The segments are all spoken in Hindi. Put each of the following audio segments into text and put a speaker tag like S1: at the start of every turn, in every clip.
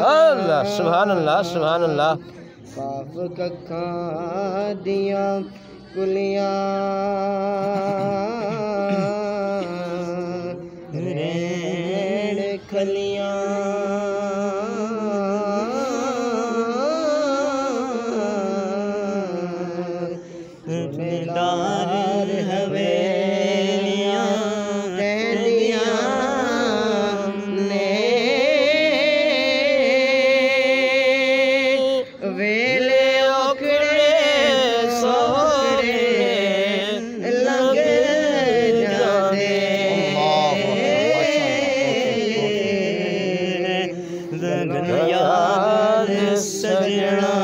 S1: अल्लाह सुभान अल्लाह सुभान अल्लाह।
S2: काफ कखां दियां कुलियां रैण खलियां सुबेदार हवेलियां तेरियां ने वेले ओकड़े सोकड़े लंघ जांदे याद सजना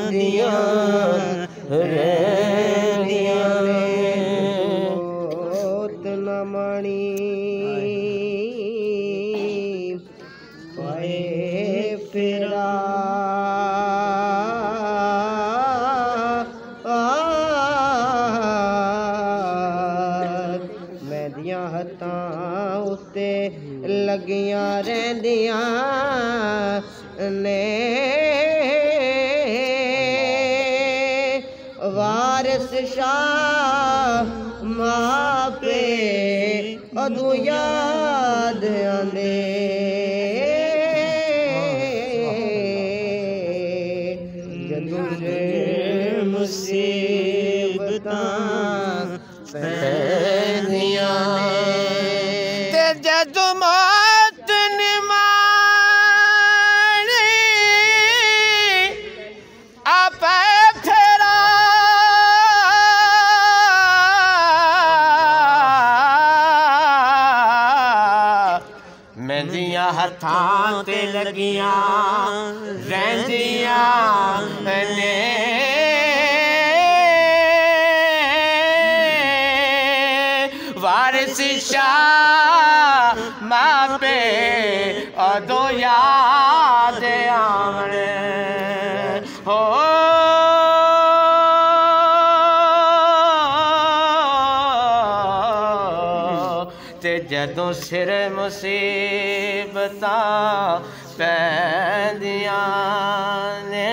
S2: दियां रैंदियां न मणी पाए फिरा मैदियां हत्थां उत्ते लगियां रहिंदियां ने वारिस शाह मापे अदू याद आंदे जदू मुसीबतां पैंदियां ते जदू मौत निमाणी आपे फेरा मेंदियां हत्थां ते लगियां रहिंदियां ने वारिस शाह मापे अदो याद आवणे हो ते जदों सिर मुसीबतां पैंदियां ने